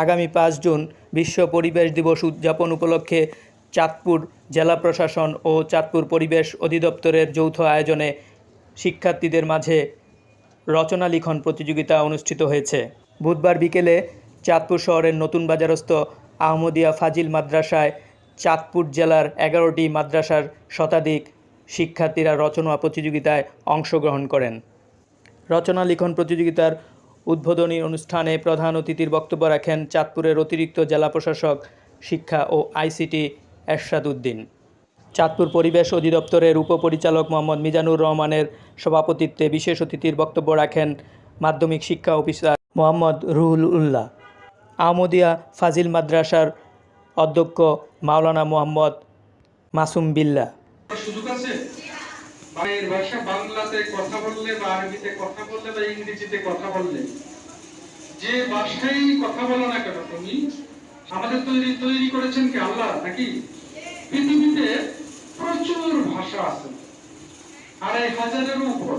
আগামী ৫ জুন বিশ্ব পরিবেশ দিবস উদযাপন উপলক্ষে চাঁদপুর জেলা প্রশাসন ও চাঁদপুর পরিবেশ অধিদপ্তরের যৌথ আয়োজনে শিক্ষার্থীদের মাঝে রচনা লিখন প্রতিযোগিতা অনুষ্ঠিত হয়েছে। বুধবার বিকেলে চাঁদপুর শহরের নতুন বাজারস্থ আহমদিয়া ফাজিল মাদ্রাসায় চাঁদপুর জেলার ১১টি মাদ্রাসার শতাধিক শিক্ষার্থীরা রচনা প্রতিযোগিতায় অংশগ্রহণ করেন। রচনা লিখন প্রতিযোগিতার উদ্বোধনী অনুষ্ঠানে প্রধান অতিথির বক্তব্য রাখেন চাঁদপুরের অতিরিক্ত জেলা প্রশাসক শিক্ষা ও আইসিটি এরশাদ উদ্দিন। চাঁদপুর পরিবেশ অধিদপ্তরের উপপরিচালক মোহাম্মদ মিজানুর রহমানের সভাপতিত্বে বিশেষ অতিথির বক্তব্য রাখেন মাধ্যমিক শিক্ষা অফিসার মোহাম্মদ রুহুল উল্লাহ। আহমদিয়া ফাজিল মাদ্রাসার অধ্যক্ষ মাওলানা মোহাম্মদ মাসুম বিল্লাহ। বাইরের ভাষা বাংলাতে কথা বললে বা আরবিতে কথা বললে বা ইংরেজিতে কথা বললে, যে ভাষায় কথা বলো না কেন তুমি, আমাদের তৈরি করেছেন কি আল্লাহ নাকি? পৃথিবীতে প্রচুর ভাষা আছে, ২৫০০-এরও উপর।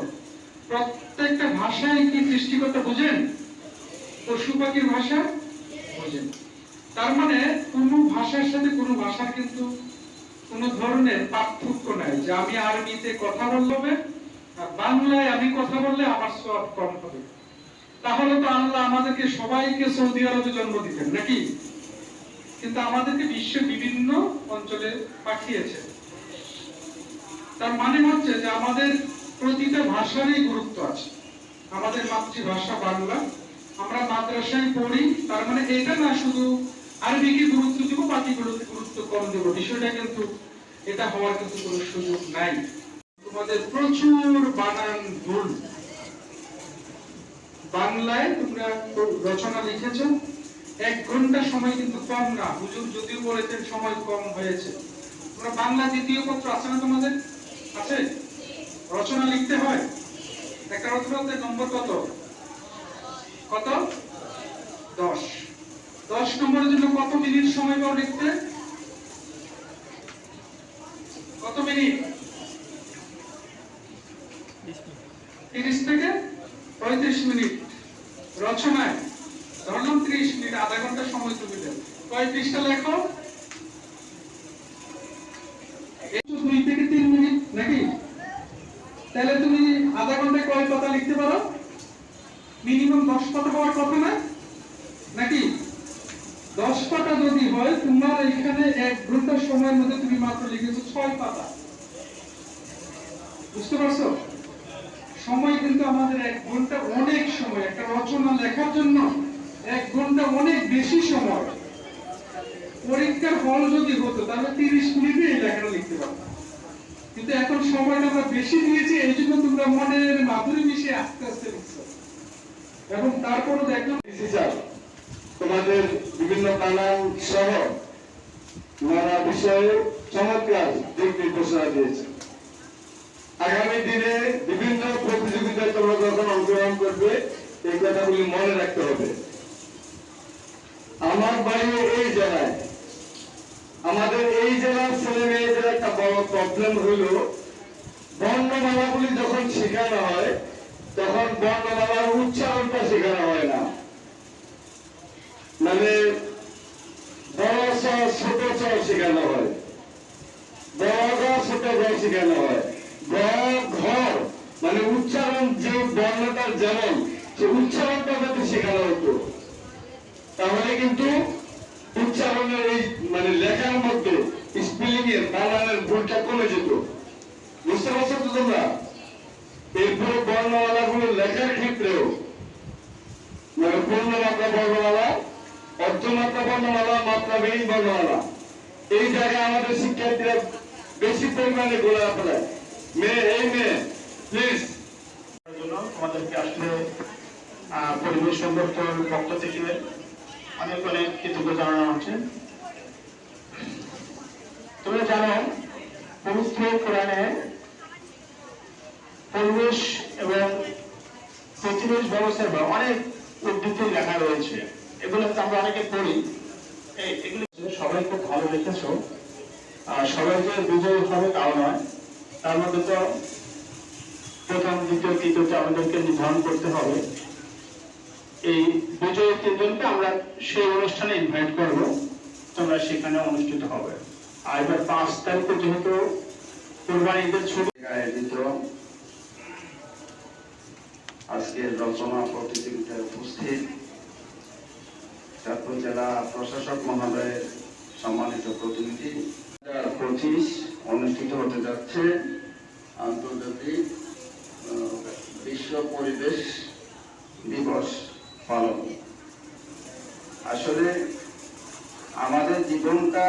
প্রত্যেকটা ভাষায় কি সৃষ্টিকর্তা বুঝেন? পশু পাখির ভাষা বুঝেন। তার মানে কোন ভাষার সাথে কোন ভাষার কিন্তু কোন ধরনের পার্থক্য নাই যে আমি আরবিতে কথা বললে আর বাংলায় আমি কথা বললে আমার সওয়াব কম হবে। তাহলে তো আল্লাহ আমাদেরকে সবাইকে সৌদি আরবে জন্ম দিতেন নাকি? কিন্তু আমাদেরকে বিশ্বের বিভিন্ন অঞ্চলে পাঠিয়েছে। তার মানে হচ্ছে যে আমাদের প্রতিটা ভাষারই গুরুত্ব আছে। আমাদের মাতৃভাষা বাংলা, আমরা মাদ্রাসায় পড়ি, তার মানে এটা না শুধু আরবিকে গুরুত্ব দিব বাকিগুলোকে গুরুত্ব কম দেব, বিষয়টা কিন্তু এটা হওয়ার কিন্তু কোনো সুযোগ নাই। তোমাদের প্রচুর বানান ভুল। বাংলায় তোমরা রচনা লিখেছ, ১ ঘন্টা সময় কিন্তু কম না। হুজুর যদিও বলেছেন সময় কম হয়েছে। তোমরা বাংলা দ্বিতীয় পত্র আছে না তোমাদের? আছে? রচনা লিখতে হয়। একটা রচনাতে নম্বর কত? কত? ১০। ১০ নম্বরের জন্য কত মিনিট সময় পাও লিখতে? কত মিনিট? ৩০ থেকে ৩৫ মিনিট। রচনায় ধরলাম ৩০ মিনিট, আধা ঘন্টা সময় তুমি দেন। কয় পৃষ্ঠা লেখো? ২ থেকে ৩ মিনিট নাকি? তাহলে তুমি আধা ঘন্টায় কয় পাতা লিখতে পারো? মিনিমাম ১০ পাতা হওয়ার কথা না নাকি? ১০ পাতা যদি হয়, তোমার এখানে ১ ঘন্টা সময়ের মধ্যে তুমি মাত্র লিখেছো ৬ পাতা। বুঝতে পারছো? সময় কিন্তু আমাদের ১ ঘন্টা অনেক সময়। একটা রচনা লেখার জন্য ১ ঘন্টা অনেক বেশি সময়। পরীক্ষার হল যদি হতো তাহলে ৩০ মিনিটে এই লেখাটা লিখতে পারতাম। কিন্তু এখন সময়টা আমরা বেশি দিয়েছি, এই জন্য তোমরা মনের মাধুরী মিশিয়ে আস্তে আস্তে লিখছো। এবং তারপরও দেখলাম তোমাদের বিভিন্ন বানান সহ নানা বিষয়ে চমৎকার দিক নির্দেশনা দিয়েছে। আগামী দিনে বিভিন্ন প্রতিযোগিতায় তোমরা যখন অংশগ্রহণ করবে এই কথাগুলি মনে রাখতে হবে। আমার বাড়ি এই জেলায়, আমাদের এই জেলার ছেলে মেয়েদের একটা বড় প্রবলেম হইল, বর্ণমালাগুলি যখন শেখানো হয় তখন বর্ণমালার উচ্চারণটা শেখানো হয় না। মানে বড় ছ ছোট ছ শেখানো হয়, বড় ঘ ছোট ঘ শেখানো হয়। ঘর মানে উচ্চারণ, যে বর্ণটার যেমন সে উচ্চারণটা যাতে শেখানো হতো, তাহলে কিন্তু উচ্চারণের এই মানে লেখার মধ্যে স্পেলিং এর বানানের ভুলটা কমে যেত। বুঝতে পারছো তো তোমরা? এরপরে বর্ণমালা গুলো লেখার ক্ষেত্রেও মানে পূর্ণমাত্রা বর্ণমালা, অর্ধমাত্রা বর্ণমালা, মাত্রাবিহীন বর্ণমালা, এই জায়গায় আমাদের শিক্ষার্থীরা বেশি পরিমাণে গোলা ফেলায়। মেয়ে প্লিজ আমাদেরকে আসলে পরিবেশ দপ্তরের পক্ষ থেকে অনেক অনেক কৃতজ্ঞতা জানানো হচ্ছে। তোমরা জানো পবিত্র কোরআনে পরিবেশ এবং পরিবেশ ব্যবস্থার অনেক উদ্ধৃতি লেখা রয়েছে। এগুলো আমরা অনেকে পড়ি, এগুলো সবাই খুব ভালো লিখেছো। সবাই যে বিজয়ী হবে তাও নয়, তার মধ্যে তো প্রথম দ্বিতীয় তৃতীয়তে আমাদেরকে নির্ধারণ করতে হবে। এই বিজয়ী তিনজনকে আমরা সেই অনুষ্ঠানে ইনভাইট করব, তোমরা সেখানে অনুষ্ঠিত হবে। আর এবার 5 তারিখে যেহেতু কোরবানি ঈদের ছুটি আয়োজিত আজকের রচনা প্রতিযোগিতায় উপস্থিত চাঁদপুর জেলা প্রশাসক মহোদয়ের সম্মানিত প্রতিনিধি, 2025 অনুষ্ঠিত হতে যাচ্ছে আন্তর্জাতিক বিশ্ব পরিবেশ দিবস পালন। আসলে আমাদের জীবনটা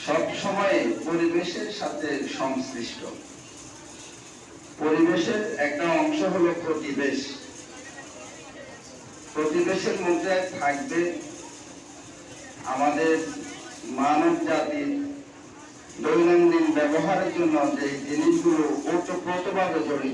সব সময় পরিবেশের সাথে সংশ্লিষ্ট। পরিবেশের একটা অংশ হলো প্রতিবেশ। প্রতিবেশের মধ্যে থাকবে আমাদের মানব জাতির দৈনন্দিন ব্যবহারের জন্য যে জিনিসগুলো ওতপ্রোতভাবে জড়িত।